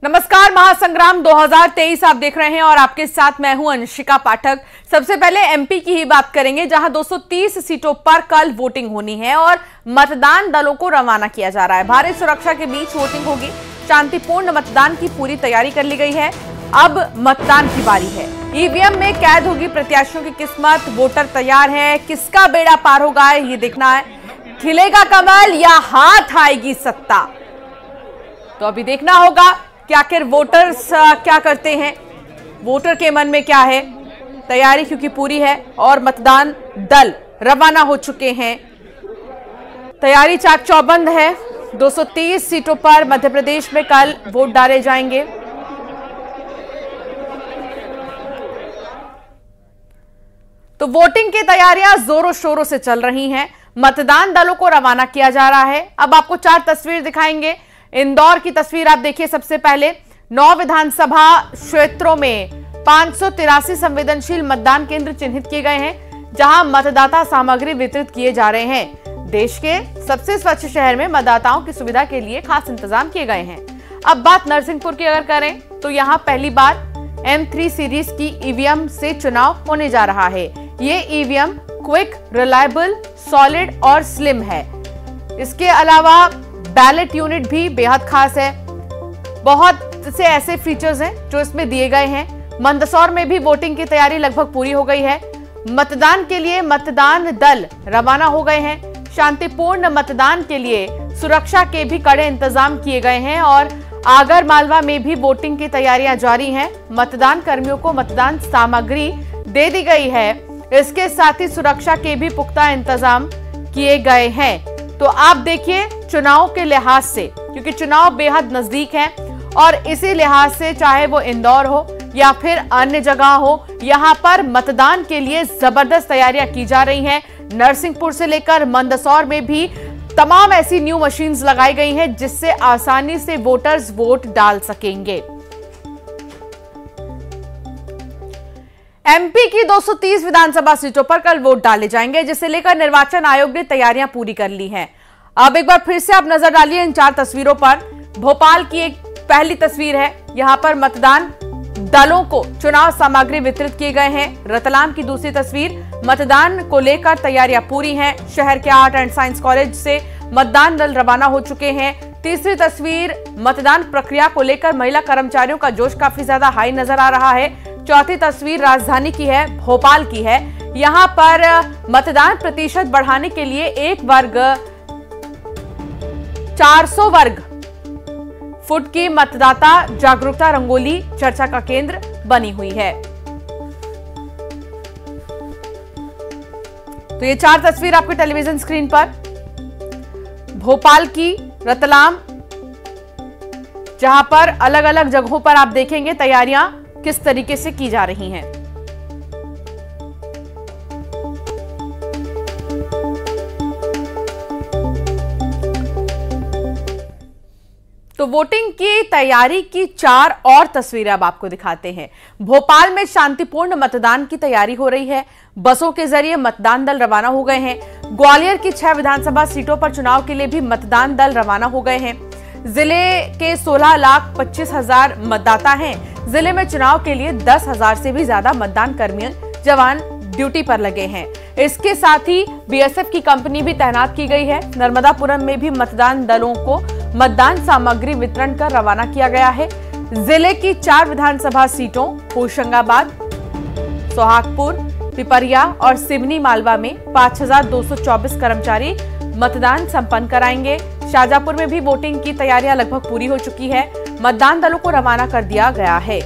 नमस्कार, महासंग्राम 2023 आप देख रहे हैं और आपके साथ मैं हूं अंशिका पाठक। सबसे पहले एमपी की ही बात करेंगे, जहां 230 सीटों पर कल वोटिंग होनी है और मतदान दलों को रवाना किया जा रहा है। भारी सुरक्षा के बीच वोटिंग होगी। शांतिपूर्ण मतदान की पूरी तैयारी कर ली गई है। अब मतदान की बारी है। ईवीएम में कैद होगी प्रत्याशियों की किस्मत। वोटर तैयार है, किसका बेड़ा पार होगा ये देखना है। खिलेगा कमल या हाथ आएगी सत्ता, तो अभी देखना होगा कि आखिर वोटर्स क्या करते हैं, वोटर के मन में क्या है। तैयारी क्योंकि पूरी है और मतदान दल रवाना हो चुके हैं। तैयारी चाक चौबंद है। 230 सीटों पर मध्य प्रदेश में कल वोट डाले जाएंगे। तो वोटिंग की तैयारियां जोरों शोरों से चल रही हैं। मतदान दलों को रवाना किया जा रहा है। अब आपको 4 तस्वीर दिखाएंगे। इंदौर की तस्वीर आप देखिए। सबसे पहले 9 विधानसभा क्षेत्रों में 583 संवेदनशील मतदान केंद्र चिन्हित किए गए हैं, जहां मतदाता सामग्री वितरित किए जा रहे हैं। देश के सबसे स्वच्छ शहर में मतदाताओं की सुविधा के लिए खास इंतजाम किए गए हैं। अब बात नरसिंहपुर की अगर करें तो यहां पहली बार M3 सीरीज की ईवीएम से चुनाव होने जा रहा है। ये ईवीएम क्विक, रिलायबल, सॉलिड और स्लिम है। इसके अलावा बैलेट यूनिट भी बेहद खास है। बहुत से ऐसे फीचर्स हैं जो इसमें दिए गए हैं। मंदसौर में भी वोटिंग की तैयारी लगभग पूरी हो गई है। मतदान के लिए मतदान दल रवाना हो गए हैं। शांतिपूर्ण मतदान के लिए सुरक्षा के भी कड़े इंतजाम किए गए हैं और आगर मालवा में भी वोटिंग की तैयारियां जारी हैं। मतदान कर्मियों को मतदान सामग्री दे दी गई है। इसके साथ ही सुरक्षा के भी पुख्ता इंतजाम किए गए हैं। तो आप देखिए, चुनाव के लिहाज से, क्योंकि चुनाव बेहद नजदीक है और इसी लिहाज से चाहे वो इंदौर हो या फिर अन्य जगह हो, यहां पर मतदान के लिए जबरदस्त तैयारियां की जा रही हैं। नरसिंहपुर से लेकर मंदसौर में भी तमाम ऐसी न्यू मशीन्स लगाई गई हैं जिससे आसानी से वोटर्स वोट डाल सकेंगे। एमपी की 230 विधानसभा सीटों पर कल वोट डाले जाएंगे, जिसे लेकर निर्वाचन आयोग ने तैयारियां पूरी कर ली हैं। अब एक बार फिर से आप नजर डालिए इन 4 तस्वीरों पर। भोपाल की एक पहली तस्वीर है। यहां पर मतदान दलों को चुनाव सामग्री वितरित किए गए हैं। रतलाम की दूसरी तस्वीर, मतदान को लेकर तैयारियां पूरी हैं। शहर के आर्ट एंड साइंस कॉलेज से मतदान दल रवाना हो चुके हैं। तीसरी तस्वीर, मतदान प्रक्रिया को लेकर महिला कर्मचारियों का जोश काफी ज्यादा हाई नजर आ रहा है। चौथी तस्वीर राजधानी की है, भोपाल की है। यहां पर मतदान प्रतिशत बढ़ाने के लिए 1 वर्ग 400 वर्ग फुट की मतदाता जागरूकता रंगोली चर्चा का केंद्र बनी हुई है। तो ये 4 तस्वीर आपके टेलीविजन स्क्रीन पर। भोपाल की, रतलाम, जहां पर अलग अलग जगहों पर आप देखेंगे तैयारियां किस तरीके से की जा रही हैं। तो वोटिंग की तैयारी की 4 और तस्वीरें अब आपको दिखाते हैं। भोपाल में शांतिपूर्ण मतदान की तैयारी हो रही है। बसों के जरिए मतदान दल रवाना हो गए हैं। ग्वालियर की 6 विधानसभा सीटों पर चुनाव के लिए भी मतदान दल रवाना हो गए हैं। जिले के 16,25,000 मतदाता हैं। जिले में चुनाव के लिए 10,000 से भी ज्यादा मतदान कर्मी जवान ड्यूटी पर लगे हैं। इसके साथ ही बीएसएफ की कंपनी भी तैनात की गई है। नर्मदापुरम में भी मतदान दलों को मतदान सामग्री वितरण कर रवाना किया गया है। जिले की 4 विधानसभा सीटों होशंगाबाद, सोहागपुर, पिपरिया और सिवनी मालवा में 5,224 कर्मचारी मतदान संपन्न कराएंगे। शाजापुर में भी वोटिंग की तैयारियां लगभग पूरी हो चुकी है। मतदान दलों को रवाना कर दिया गया है।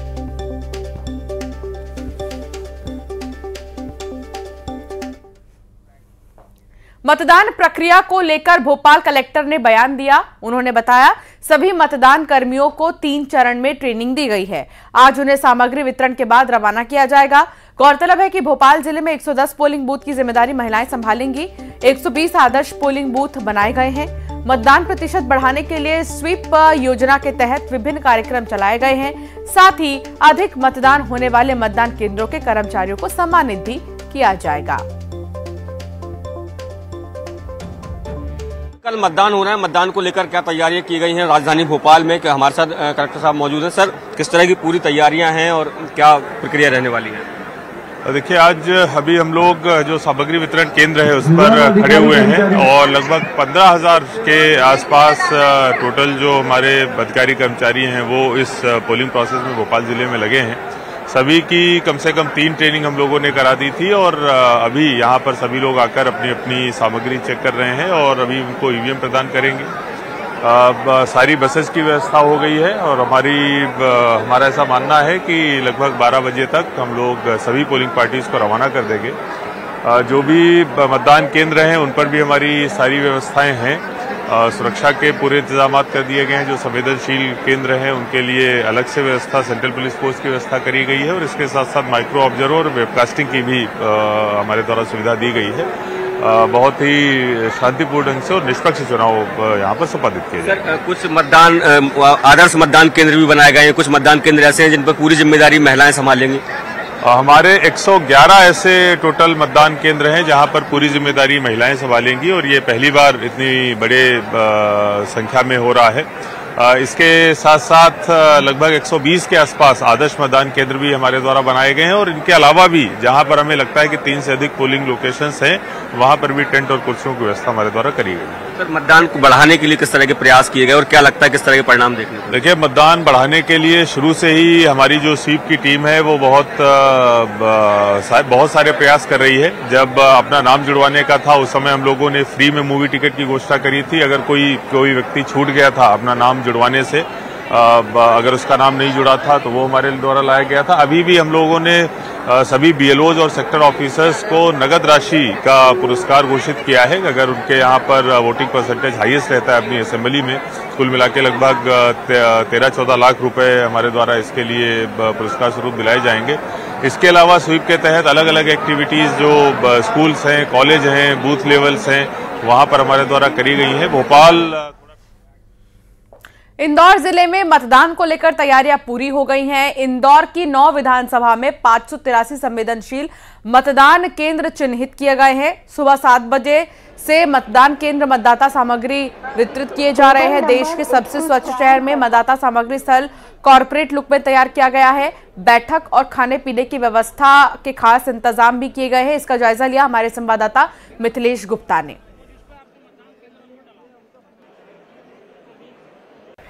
मतदान प्रक्रिया को लेकर भोपाल कलेक्टर ने बयान दिया। उन्होंने बताया, सभी मतदान कर्मियों को 3 चरण में ट्रेनिंग दी गई है। आज उन्हें सामग्री वितरण के बाद रवाना किया जाएगा। गौरतलब है कि भोपाल जिले में 110 पोलिंग बूथ की जिम्मेदारी महिलाएं संभालेंगी। 120 आदर्श पोलिंग बूथ बनाए गए हैं। मतदान प्रतिशत बढ़ाने के लिए स्वीप योजना के तहत विभिन्न कार्यक्रम चलाए गए हैं। साथ ही अधिक मतदान होने वाले मतदान केंद्रों के कर्मचारियों को सम्मानित भी किया जाएगा। कल मतदान हो रहा है, मतदान को लेकर क्या तैयारियां की गई हैं राजधानी भोपाल में? कि हमारे साथ कलेक्टर साहब मौजूद हैं। सर, किस तरह की पूरी तैयारियां हैं और क्या प्रक्रिया रहने वाली है? देखिए, आज अभी हम लोग जो सामग्री वितरण केंद्र है उस पर खड़े हुए हैं और लगभग 15,000 के आसपास टोटल जो हमारे अधिकारी कर्मचारी हैं वो इस पोलिंग प्रोसेस में भोपाल जिले में लगे हैं। सभी की कम से कम 3 ट्रेनिंग हम लोगों ने करा दी थी और अभी यहाँ पर सभी लोग आकर अपनी अपनी सामग्री चेक कर रहे हैं और अभी उनको ईवीएम प्रदान करेंगे। सारी बसेस की व्यवस्था हो गई है और हमारा ऐसा मानना है कि लगभग 12 बजे तक हम लोग सभी पोलिंग पार्टीज को रवाना कर देंगे। जो भी मतदान केंद्र हैं उन पर भी हमारी सारी व्यवस्थाएं हैं। सुरक्षा के पूरे इंतजाम कर दिए गए हैं। जो संवेदनशील केंद्र हैं उनके लिए अलग से व्यवस्था, सेंट्रल पुलिस फोर्स की व्यवस्था करी गई है और इसके साथ साथ माइक्रो ऑब्जर्वर और वेबकास्टिंग की भी हमारे द्वारा सुविधा दी गई है। बहुत ही शांतिपूर्ण ढंग से और निष्पक्ष चुनाव यहाँ पर संपादित किए जाए। सर, कुछ मतदान आदर्श मतदान केंद्र भी बनाए गए हैं, कुछ मतदान केंद्र ऐसे हैं जिन पर पूरी जिम्मेदारी महिलाएं संभालेंगी। हमारे 111 ऐसे टोटल मतदान केंद्र हैं जहां पर पूरी जिम्मेदारी महिलाएं संभालेंगी और ये पहली बार इतनी बड़े संख्या में हो रहा है। इसके साथ साथ लगभग 120 के आसपास आदर्श मतदान केंद्र भी हमारे द्वारा बनाए गए हैं और इनके अलावा भी जहां पर हमें लगता है कि 3 से अधिक पोलिंग लोकेशंस हैं वहां पर भी टेंट और कुर्सियों की व्यवस्था हमारे द्वारा करी गई है। सर, मतदान को बढ़ाने के लिए किस तरह के प्रयास किए गए और क्या लगता है किस तरह के परिणाम देखने को? देखिए, मतदान बढ़ाने के लिए शुरू से ही हमारी जो स्वीप की टीम है वो बहुत सारे प्रयास कर रही है। जब अपना नाम जुड़वाने का था उस समय हम लोगों ने फ्री में मूवी टिकट की घोषणा करी थी। अगर कोई व्यक्ति छूट गया था अपना नाम जुड़वाने से, अगर उसका नाम नहीं जुड़ा था तो वो हमारे द्वारा लाया गया था। अभी भी हम लोगों ने सभी बीएलओज और सेक्टर ऑफिसर्स को नगद राशि का पुरस्कार घोषित किया है। अगर उनके यहाँ पर वोटिंग परसेंटेज हाईएस्ट रहता है अपनी असेंबली में, कुल मिला के लगभग 13-14 लाख रुपए हमारे द्वारा इसके लिए पुरस्कार स्वरूप दिलाए जाएंगे। इसके अलावा स्वीप के तहत अलग अलग एक्टिविटीज जो स्कूल्स हैं, कॉलेज हैं, बूथ लेवल्स हैं, वहां पर हमारे द्वारा करी गई है। भोपाल इंदौर जिले में मतदान को लेकर तैयारियां पूरी हो गई हैं। इंदौर की 9 विधानसभा में 583 संवेदनशील मतदान केंद्र चिन्हित किए गए हैं। सुबह 7 बजे से मतदान केंद्र मतदाता सामग्री वितरित किए जा रहे हैं। देश के सबसे स्वच्छ शहर में मतदाता सामग्री स्थल कॉर्पोरेट लुक में तैयार किया गया है। बैठक और खाने पीने की व्यवस्था के खास इंतजाम भी किए गए हैं। इसका जायजा लिया हमारे संवाददाता मिथिलेश गुप्ता ने।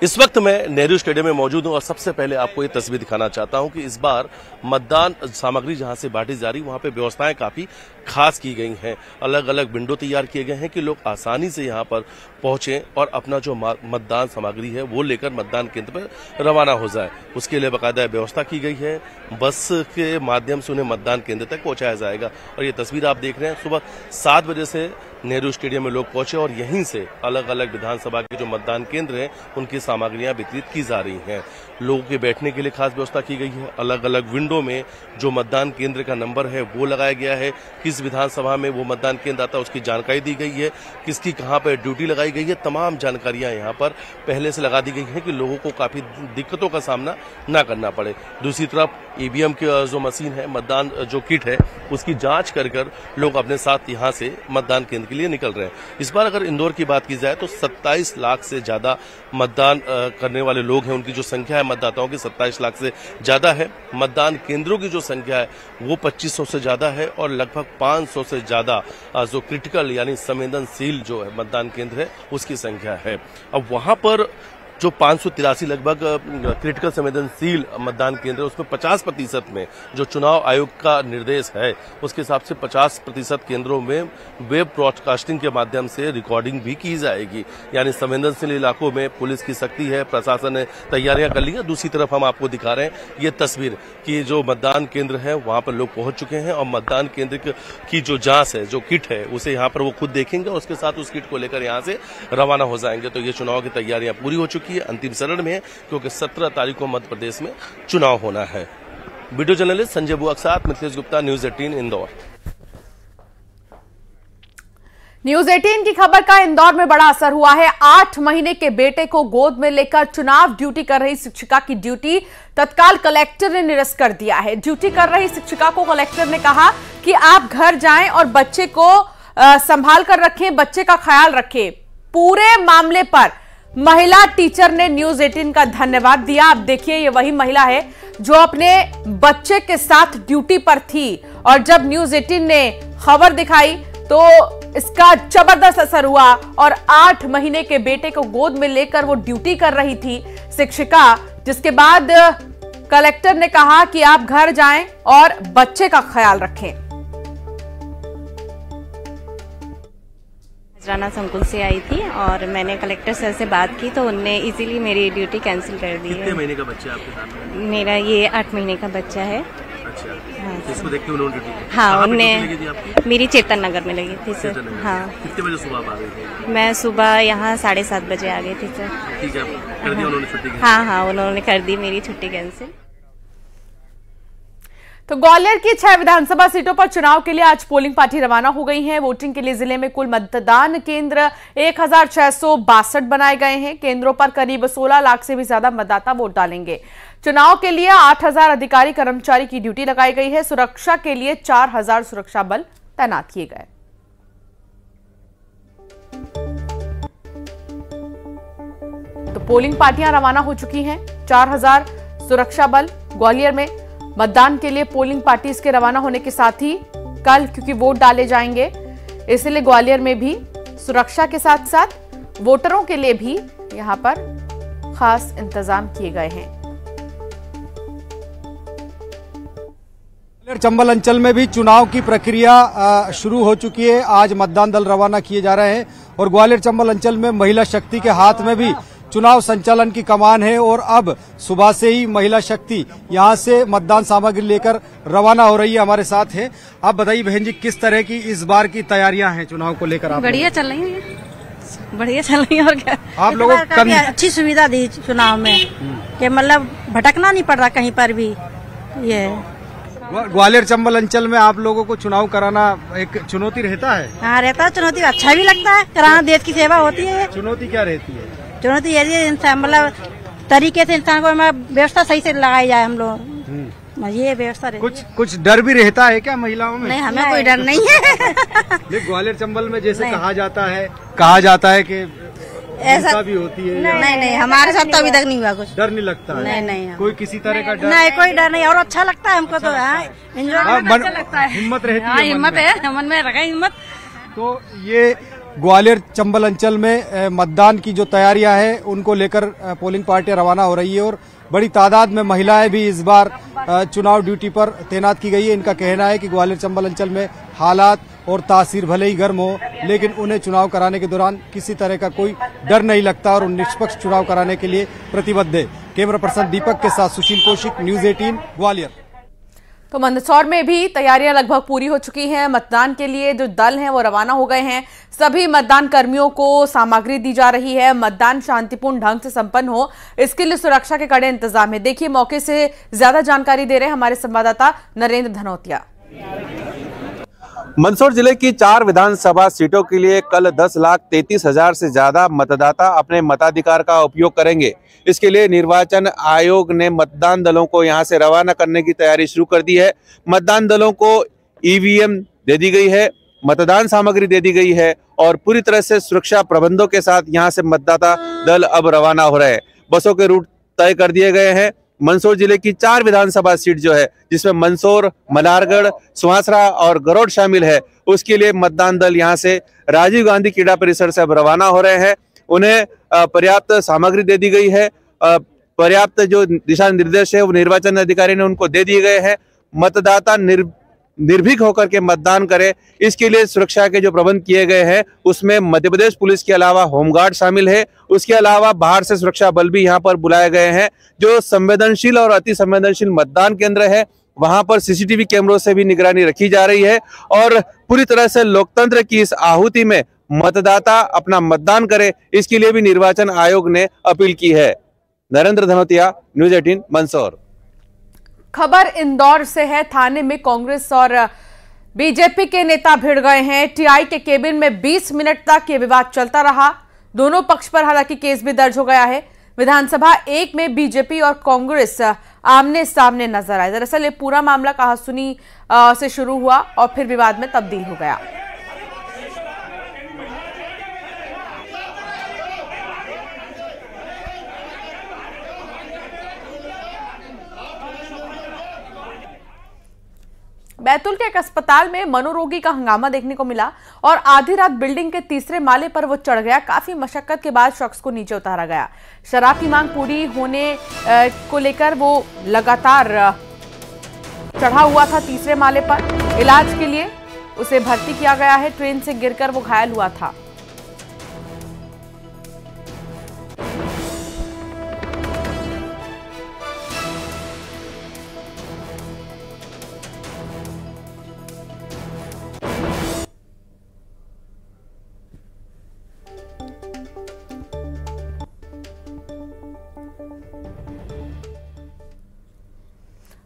इस वक्त मैं नेहरू स्टेडियम में मौजूद हूं और सबसे पहले आपको ये तस्वीर दिखाना चाहता हूं कि इस बार मतदान सामग्री जहां से बांटी जा रही वहां पे व्यवस्थाएं काफी खास की गई हैं। अलग अलग विंडो तैयार किए गए हैं कि लोग आसानी से यहां पर पहुंचें और अपना जो मतदान सामग्री है वो लेकर मतदान केंद्र पर रवाना हो जाए। उसके लिए बाकायदा व्यवस्था की गई है। बस के माध्यम से उन्हें मतदान केंद्र तक पहुंचाया जाएगा। और ये तस्वीर आप देख रहे हैं, सुबह 7 बजे से नेहरू स्टेडियम में लोग पहुंचे और यहीं से अलग अलग विधानसभा के जो मतदान केंद्र हैं उनकी सामग्रियां वितरित की जा रही हैं। लोगों के बैठने के लिए खास व्यवस्था की गई है। अलग अलग विंडो में जो मतदान केंद्र का नंबर है वो लगाया गया है। किस विधानसभा में वो मतदान केंद्र आता है उसकी जानकारी दी गई है। किसकी कहां पर ड्यूटी लगाई गई है, तमाम जानकारियां यहाँ पर पहले से लगा दी गई है कि लोगों को काफी दिक्कतों का सामना न करना पड़े। दूसरी तरफ ईवीएम की जो मशीन है, मतदान जो किट है, उसकी जांच कर लोग अपने साथ यहाँ से मतदान केंद्र के लिए निकल रहे हैं। इस बार अगर इंदौर की बात की जाए तो 27 लाख से ज्यादा मतदान करने वाले लोग हैं। उनकी जो संख्या है मतदाताओं की 27 लाख से ज्यादा है। मतदान केंद्रों की जो संख्या है वो 2500 से ज्यादा है और लगभग 500 से ज्यादा जो क्रिटिकल यानी संवेदनशील जो है मतदान केंद्र है उसकी संख्या है। अब वहां पर जो 583 लगभग क्रिटिकल संवेदनशील मतदान केंद्र है उसमें 50% में जो चुनाव आयोग का निर्देश है उसके हिसाब से 50% केंद्रों में वेब ब्रॉडकास्टिंग के माध्यम से रिकॉर्डिंग भी की जाएगी। यानी संवेदनशील इलाकों में पुलिस की सख्ती है, प्रशासन ने तैयारियां कर ली है। दूसरी तरफ हम आपको दिखा रहे हैं ये तस्वीर कि जो मतदान केंद्र है वहां पर लोग पहुंच चुके हैं और मतदान केंद्र की जो जांच है, जो किट है, उसे यहाँ पर वो खुद देखेंगे और उसके साथ उस किट को लेकर यहाँ से रवाना हो जाएंगे। तो ये चुनाव की तैयारियां पूरी हो चुकी है, अंतिम चरण में है, क्योंकि 17 तारीख को मध्य प्रदेश में चुनाव होना है। वीडियो जर्नलिस्ट संजय बुआ के साथ मिथिलेश गुप्ता, न्यूज 18 इंदौर। न्यूज 18 की खबर का इंदौर में बड़ा असर हुआ है। 8 महीने के बेटे को गोद में लेकर चुनाव ड्यूटी कर रही शिक्षिका की ड्यूटी तत्काल कलेक्टर ने निरस्त कर दिया है। ड्यूटी कर रही शिक्षिका को कलेक्टर ने कहा कि आप घर जाएं और बच्चे को संभाल कर रखें, बच्चे का ख्याल रखें। पूरे मामले पर महिला टीचर ने न्यूज 18 का धन्यवाद दिया। आप देखिए, ये वही महिला है जो अपने बच्चे के साथ ड्यूटी पर थी और जब न्यूज 18 ने खबर दिखाई तो इसका जबरदस्त असर हुआ और 8 महीने के बेटे को गोद में लेकर वो ड्यूटी कर रही थी शिक्षिका, जिसके बाद कलेक्टर ने कहा कि आप घर जाएं और बच्चे का ख्याल रखें। राना संकुल से आई थी और मैंने कलेक्टर सर से बात की तो उनने इजीली मेरी ड्यूटी कैंसिल कर दी है। कितने महीने का बच्चा है आपके साथ? मेरा ये 8 महीने का बच्चा है। अच्छा, हाँ, इसको देख के उन्होंने ड्यूटी? हाँ, उनने मेरी चेतन नगर में लगी थी सर। हाँ। कितने बजे सुबह आप आ गए थे? मैं सुबह यहाँ 7:30 बजे आ गई थी सर। ठीक है, कर दिया उन्होंने छुट्टी? हाँ, उन्होंने कर दी मेरी छुट्टी कैंसिल। तो ग्वालियर की 6 विधानसभा सीटों पर चुनाव के लिए आज पोलिंग पार्टी रवाना हो गई है। वोटिंग के लिए जिले में कुल मतदान केंद्र 1662 बनाए गए हैं। केंद्रों पर करीब 16 लाख से भी ज्यादा मतदाता वोट डालेंगे। चुनाव के लिए 8000 अधिकारी कर्मचारी की ड्यूटी लगाई गई है। सुरक्षा के लिए 4000 सुरक्षा बल तैनात किए गए। तो पोलिंग पार्टियां रवाना हो चुकी हैं। 4000 सुरक्षा बल ग्वालियर में मतदान के लिए पोलिंग पार्टीज के रवाना होने के साथ ही कल क्योंकि वोट डाले जाएंगे, इसलिए ग्वालियर में भी सुरक्षा के साथ साथ वोटरों के लिए भी यहां पर खास इंतजाम किए गए हैं। ग्वालियर चंबल अंचल में भी चुनाव की प्रक्रिया शुरू हो चुकी है। आज मतदान दल रवाना किए जा रहे हैं और ग्वालियर चंबल अंचल में महिला शक्ति के हाथ में भी चुनाव संचालन की कमान है और अब सुबह से ही महिला शक्ति यहां से मतदान सामग्री लेकर रवाना हो रही है। हमारे साथ है, आप बताइए बहन जी, किस तरह की इस बार की तैयारियां हैं चुनाव को लेकर? आप बढ़िया चल रही है, बढ़िया चल रही है। और क्या आप लोगों को अच्छी सुविधा दी चुनाव में कि मतलब भटकना नहीं पड़ रहा कहीं पर भी। ये ग्वालियर चंबल अंचल में आप लोगों को चुनाव कराना एक चुनौती रहता है? हाँ, रहता है चुनौती, अच्छा भी लगता है कराना, देश की सेवा होती है। चुनौती क्या रहती है? चुनौती ये इंसान मतलब तरीके से इंसान को व्यवस्था सही से लगाई जाए। हम लोग ये व्यवस्था कुछ डर भी रहता है क्या महिलाओं में? नहीं, हमें कोई डर नहीं है। ग्वालियर चंबल में जैसे कहा जाता है कि ऐसा भी होती है। नहीं, हमारे साथ तो अभी तक नहीं हुआ कुछ। डर नहीं लगता है? नहीं, कोई किसी तरह का डर नहीं, कोई डर नहीं। और अच्छा लगता है हमको तो, अच्छा लगता है, हिम्मत रहती है, हिम्मत है मन में, रखा हिम्मत। तो ये ग्वालियर चंबल अंचल में मतदान की जो तैयारियां हैं उनको लेकर पोलिंग पार्टियां रवाना हो रही है और बड़ी तादाद में महिलाएं भी इस बार चुनाव ड्यूटी पर तैनात की गई है। इनका कहना है कि ग्वालियर चंबल अंचल में हालात और तासीर भले ही गर्म हो, लेकिन उन्हें चुनाव कराने के दौरान किसी तरह का कोई डर नहीं लगता और निष्पक्ष चुनाव कराने के लिए प्रतिबद्ध है। कैमरा पर्सन दीपक के साथ सुशील कौशिक, न्यूज 18 ग्वालियर। तो मंदसौर में भी तैयारियां लगभग पूरी हो चुकी हैं। मतदान के लिए जो दल हैं वो रवाना हो गए हैं। सभी मतदान कर्मियों को सामग्री दी जा रही है। मतदान शांतिपूर्ण ढंग से संपन्न हो, इसके लिए सुरक्षा के कड़े इंतजाम है। देखिए, मौके से ज्यादा जानकारी दे रहे हैं हमारे संवाददाता नरेंद्र धनौतिया। मंदसौर जिले की 4 विधानसभा सीटों के लिए कल 10,33,000 से ज्यादा मतदाता अपने मताधिकार का उपयोग करेंगे। इसके लिए निर्वाचन आयोग ने मतदान दलों को यहां से रवाना करने की तैयारी शुरू कर दी है। मतदान दलों को ईवीएम दे दी गई है, मतदान सामग्री दे दी गई है और पूरी तरह से सुरक्षा प्रबंधों के साथ यहां से मतदाता दल अब रवाना हो रहे हैं। बसों के रूट तय कर दिए गए हैं। मंदसौर जिले की 4 विधानसभा सीट जो है, जिसमें मंदसौर, मल्हारगढ़, सुवासरा और गरौड शामिल है, उसके लिए मतदान दल यहां से राजीव गांधी क्रीड़ा परिसर से अब रवाना हो रहे हैं। उन्हें पर्याप्त सामग्री दे दी गई है। पर्याप्त जो दिशा निर्देश है वो निर्वाचन अधिकारी ने उनको दे दिए गए हैं। मतदाता निर्भीक होकर के मतदान करे, इसके लिए सुरक्षा के जो प्रबंध किए गए हैं उसमें मध्य प्रदेश पुलिस के अलावा होमगार्ड शामिल है। उसके अलावा बाहर से सुरक्षा बल भी यहाँ पर बुलाए गए हैं। जो संवेदनशील और अति संवेदनशील मतदान केंद्र है वहां पर सीसीटीवी कैमरों से भी निगरानी रखी जा रही है और पूरी तरह से लोकतंत्र की इस आहुति में मतदाता अपना मतदान करे, इसके लिए भी निर्वाचन आयोग ने अपील की है। नरेंद्र धनौतिया, न्यूज 18 मंदसौर। खबर इंदौर से है। थाने में कांग्रेस और बीजेपी के नेता भिड़ गए हैं। टीआई के केबिन में 20 मिनट तक ये विवाद चलता रहा। दोनों पक्ष पर हालांकि केस भी दर्ज हो गया है। विधानसभा 1 में बीजेपी और कांग्रेस आमने सामने नजर आए। दरअसल ये पूरा मामला कहासुनी से शुरू हुआ और फिर विवाद में तब्दील हो गया। बैतूल के एक अस्पताल में मनोरोगी का हंगामा देखने को मिला और आधी रात बिल्डिंग के तीसरे माले पर वो चढ़ गया। काफी मशक्कत के बाद शख्स को नीचे उतारा गया। शराब की मांग पूरी होने को लेकर वो लगातार चढ़ा हुआ था तीसरे माले पर। इलाज के लिए उसे भर्ती किया गया है। ट्रेन से गिरकर वो घायल हुआ था।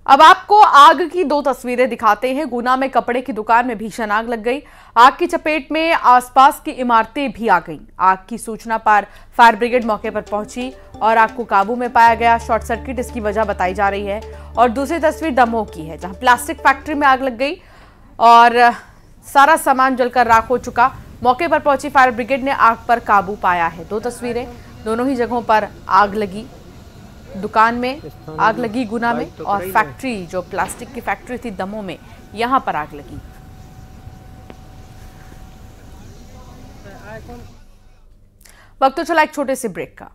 अब आपको आग की दो तस्वीरें दिखाते हैं। गुना में कपड़े की दुकान में भीषण आग लग गई। आग की चपेट में आसपास की इमारतें भी आ गईं। आग की सूचना पर फायर ब्रिगेड मौके पर पहुंची और आग को काबू में पाया गया। शॉर्ट सर्किट इसकी वजह बताई जा रही है। और दूसरी तस्वीर दमोह की है, जहां प्लास्टिक फैक्ट्री में आग लग गई और सारा सामान जलकर राख हो चुका। मौके पर पहुंची फायर ब्रिगेड ने आग पर काबू पाया है। दो तस्वीरें, दोनों ही जगहों पर आग लगी। दुकान में आग लगी गुना में, और फैक्ट्री जो प्लास्टिक की फैक्ट्री थी दमोह में, यहां पर आग लगी। वक्त तो चला एक छोटे से ब्रेक का।